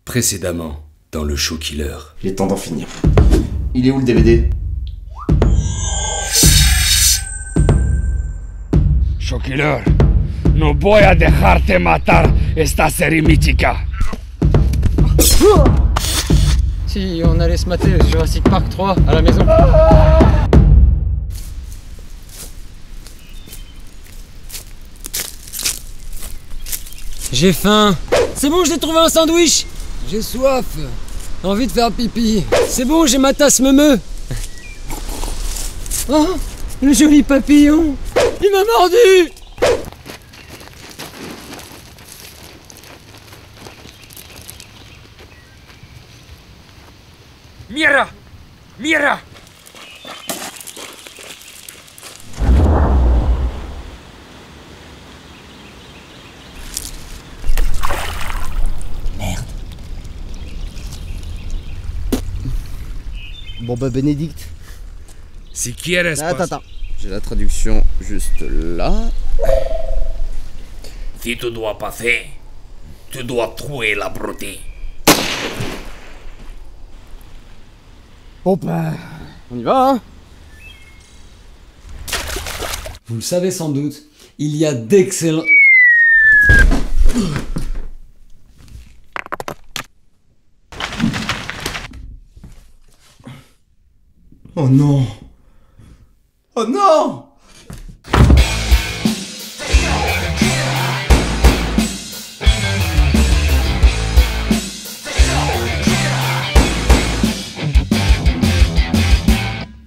Précédemment, dans le show killer. Il est temps d'en finir. Il est où le DVD? Show Killer, no voy a dejarte matar esta serie mítica. Si on allait se mater Jurassic Park 3 à la maison. J'ai faim. C'est bon, j'ai trouvé un sandwich. J'ai soif. Envie de faire pipi. C'est bon, j'ai ma tasse meumeux. Oh, le joli papillon. Il m'a mordu. Mira! Mira! Bon bah Bénédicte. Si quieres Attends. J'ai la traduction juste là. Si tu dois passer, tu dois trouver la beauté. Bon bah... On y va hein. Vous le savez sans doute, il y a d'excellents... Oh non. Oh non.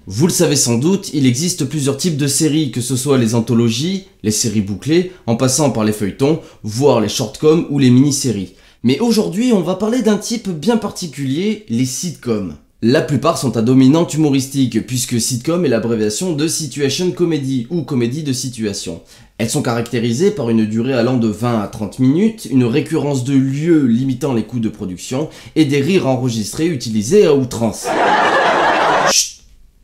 Vous le savez sans doute, il existe plusieurs types de séries, que ce soit les anthologies, les séries bouclées, en passant par les feuilletons, voire les shortcoms ou les mini-séries. Mais aujourd'hui, on va parler d'un type bien particulier, les sitcoms. La plupart sont à dominante humoristique, puisque sitcom est l'abréviation de situation comedy, ou comédie de situation. Elles sont caractérisées par une durée allant de 20 à 30 minutes, une récurrence de lieux limitant les coûts de production, et des rires enregistrés utilisés à outrance. Chut.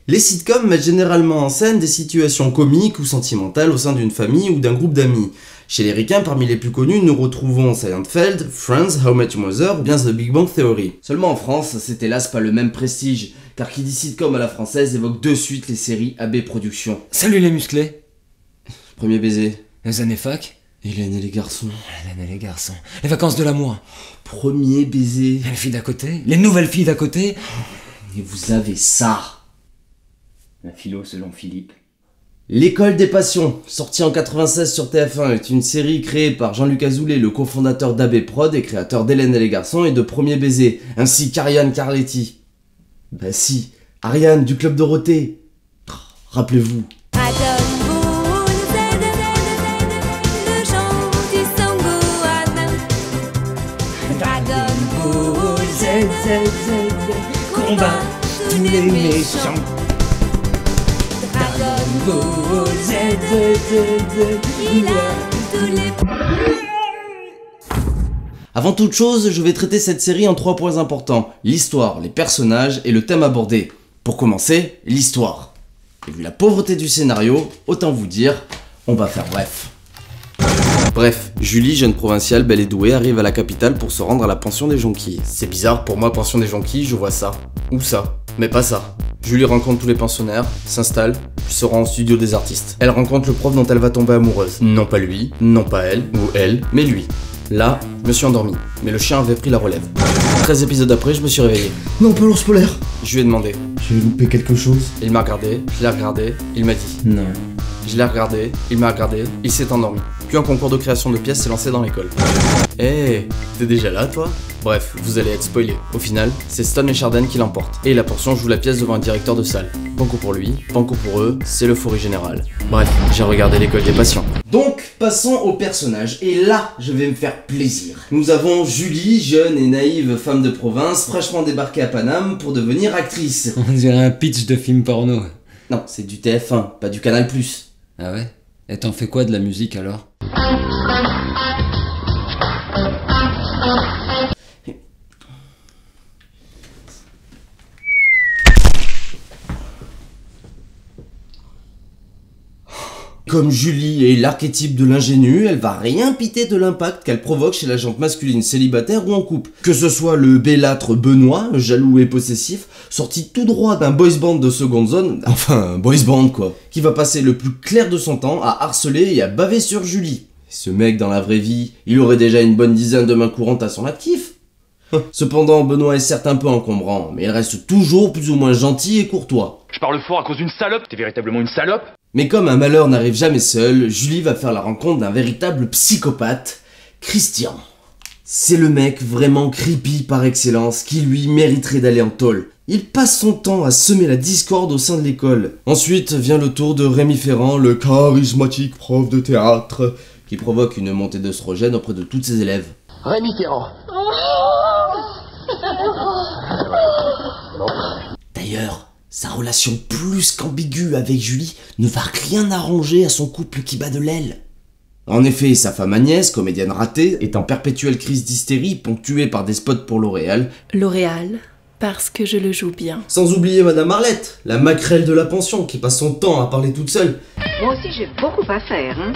Les sitcoms mettent généralement en scène des situations comiques ou sentimentales au sein d'une famille ou d'un groupe d'amis. Chez les ricains, parmi les plus connus, nous retrouvons Seinfeld, Friends, How I Met Your Mother ou bien The Big Bang Theory. Seulement en France, c'est hélas pas le même prestige, car qui dit sitcom à la française évoque de suite les séries AB Productions. Salut les musclés. Premier baiser. Les années fac. Hélène et les garçons. Hélène et les garçons. Les vacances de l'amour. Premier baiser. Les filles d'à côté. Les nouvelles filles d'à côté. Et vous avez ça. La philo selon Philippe. L'école des passions, sortie en 96 sur TF1, est une série créée par Jean-Luc Azoulay, le cofondateur d'AB Prod et créateur d'Hélène et les garçons et de Premier baiser, ainsi qu'Ariane Carletti. Bah si, Ariane du Club Dorothée. Rappelez-vous. Combat tous les méchants. Avant toute chose, je vais traiter cette série en 3 points importants. L'histoire, les personnages et le thème abordé. Pour commencer, l'histoire. Et vu la pauvreté du scénario, autant vous dire, on va faire bref. Bref, Julie, jeune provinciale belle et douée, arrive à la capitale pour se rendre à la pension des Jonquilles. C'est bizarre, pour moi, pension des Jonquilles, je vois ça. Ou ça. Mais pas ça. Julie rencontre tous les pensionnaires, s'installe, puis se rend au studio des artistes. Elle rencontre le prof dont elle va tomber amoureuse. Non pas lui, non pas elle, ou elle, mais lui. Là, je me suis endormi, mais le chien avait pris la relève. 13 épisodes après, je me suis réveillé. Non, pas l'ours polaire. Je lui ai demandé. J'ai loupé quelque chose. Il m'a regardé, je l'ai regardé, il m'a dit. Non. Je l'ai regardé, il m'a regardé, il s'est endormi. Puis un concours de création de pièces s'est lancé dans l'école. Hey, t'es déjà là toi? Bref, vous allez être spoilé. Au final, c'est Stone et Charden qui l'emportent. Et la portion joue la pièce devant un directeur de salle. Banco pour lui, banco pour eux, c'est l'euphorie générale. Bref, j'ai regardé l'école des patients. Donc, passons aux personnages. Et là, je vais me faire plaisir. Nous avons Julie, jeune et naïve femme de province, fraîchement débarquée à Paname pour devenir actrice. On dirait un pitch de film porno. Non, c'est du TF1, pas du Canal+. Ah ouais? Et t'en fais quoi de la musique alors? comme Julie est l'archétype de l'ingénue, elle va rien piter de l'impact qu'elle provoque chez la jante masculine célibataire ou en couple. Que ce soit le bellâtre Benoît, jaloux et possessif, sorti tout droit d'un boys band de seconde zone, enfin un boys band quoi, qui va passer le plus clair de son temps à harceler et à baver sur Julie. Ce mec dans la vraie vie, il aurait déjà une bonne dizaine de mains courantes à son actif. Cependant, Benoît est certes un peu encombrant, mais il reste toujours plus ou moins gentil et courtois. Je parle fort à cause d'une salope, t'es véritablement une salope? Mais comme un malheur n'arrive jamais seul, Julie va faire la rencontre d'un véritable psychopathe, Christian. C'est le mec vraiment creepy par excellence qui lui mériterait d'aller en tôle. Il passe son temps à semer la discorde au sein de l'école. Ensuite vient le tour de Rémi Ferrand, le charismatique prof de théâtre, qui provoque une montée d'œstrogène auprès de tous ses élèves. Rémi Ferrand. D'ailleurs, sa relation plus qu'ambiguë avec Julie ne va rien arranger à son couple qui bat de l'aile. En effet, sa femme Agnès, comédienne ratée, est en perpétuelle crise d'hystérie ponctuée par des spots pour L'Oréal. L'Oréal, parce que je le joue bien. Sans oublier Madame Arlette, la maquerelle de la pension qui passe son temps à parler toute seule. Moi aussi j'ai beaucoup à faire, hein.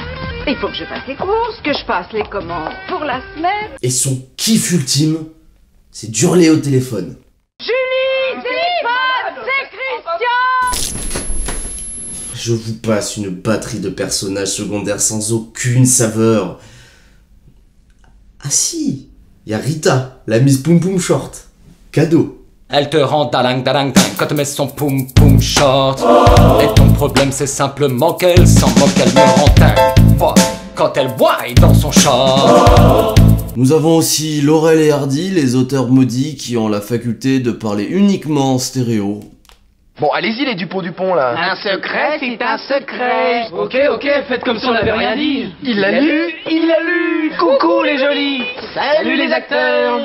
Il faut que je fasse les courses, que je passe les commandes pour la semaine. Et son kiff ultime, c'est d'hurler au téléphone. Julie, téléphone, c'est Christian. Je vous passe une batterie de personnages secondaires sans aucune saveur. Ah si, y a Rita, la Miss Poum Poum Short. Cadeau. Elle te rend dalang dalang dang quand tu mets son poum poum short. Et ton problème c'est simplement qu'elle s'en moque, elle me rend dingue quand elle boit dans son short. Nous avons aussi Laurel et Hardy, les auteurs maudits qui ont la faculté de parler uniquement en stéréo. Bon, allez-y les Dupont là. Un secret, c'est un secret. Ok, faites comme si on n'avait rien dit. Il l'a lu. Coucou les jolis. Salut les acteurs.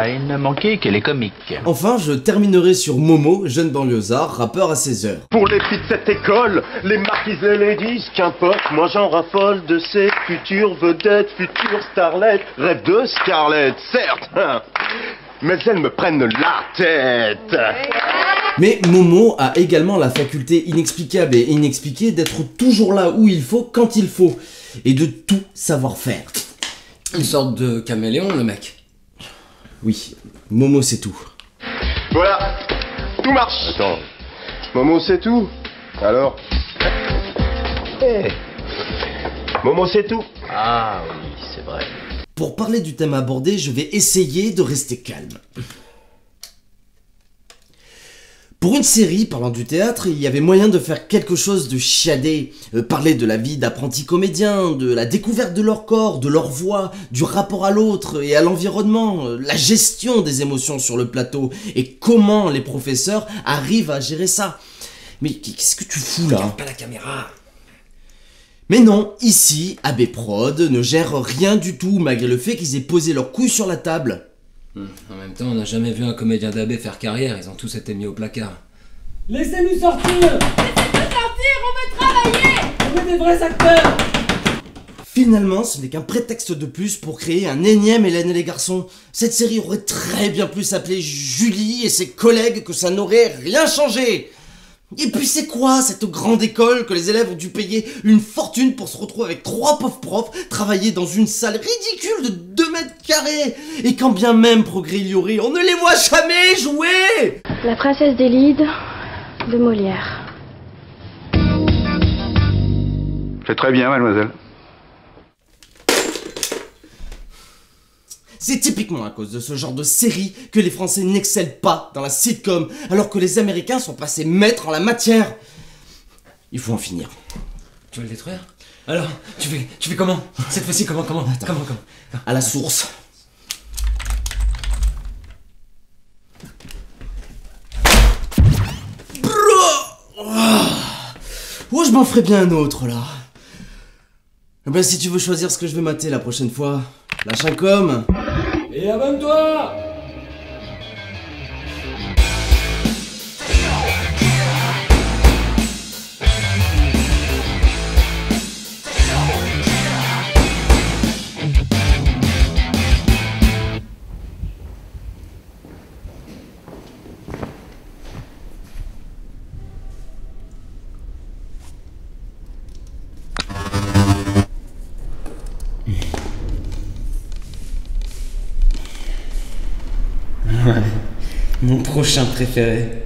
Il ne manquait que les comiques. Enfin, je terminerai sur Momo, jeune banlieusard, rappeur à 16 heures. Pour les filles de cette école, les marquises et les disques, qu'importe, moi j'en raffole de ces futures vedettes, futures starlettes, rêve de Scarlett, certes, hein, mais elles me prennent la tête. Mais Momo a également la faculté inexplicable et inexpliquée d'être toujours là où il faut, quand il faut, et de tout savoir faire. Une sorte de caméléon, le mec. Oui, Momo c'est tout. Voilà, tout marche. Attends, Momo c'est tout. Alors Momo c'est tout. Ah oui, c'est vrai. Pour parler du thème abordé, je vais essayer de rester calme. Pour une série parlant du théâtre, il y avait moyen de faire quelque chose de chiadé, parler de la vie d'apprentis comédiens, de la découverte de leur corps, de leur voix, du rapport à l'autre et à l'environnement, la gestion des émotions sur le plateau et comment les professeurs arrivent à gérer ça. Mais qu'est-ce que tu fous là? Pas la caméra. Mais non, ici, AB Prod ne gère rien du tout malgré le fait qu'ils aient posé leurs couilles sur la table. En même temps, on n'a jamais vu un comédien d'AB faire carrière, ils ont tous été mis au placard. Laissez-nous sortir! Laissez-nous sortir, on veut travailler. On est des vrais acteurs! Finalement, ce n'est qu'un prétexte de plus pour créer un énième Hélène et les garçons. Cette série aurait très bien pu s'appeler Julie et ses collègues que ça n'aurait rien changé. Et puis c'est quoi cette grande école que les élèves ont dû payer une fortune pour se retrouver avec 3 pauvres profs, travailler dans une salle ridicule de 2 mètres carrés, et quand bien même progrès il y aurait, on ne les voit jamais jouer. La princesse des Lides de Molière. C'est très bien, mademoiselle. C'est typiquement à cause de ce genre de série que les Français n'excellent pas dans la sitcom, alors que les Américains sont passés maîtres en la matière. Il faut en finir. Tu veux le détruire? Alors, tu fais comment? Cette fois-ci, comment? Comment? À la source. Oh, je m'en ferai bien un autre, là. Ben, si tu veux choisir ce que je vais mater la prochaine fois, lâche un com'. Et abonne-toi! Ouais, mon prochain préféré.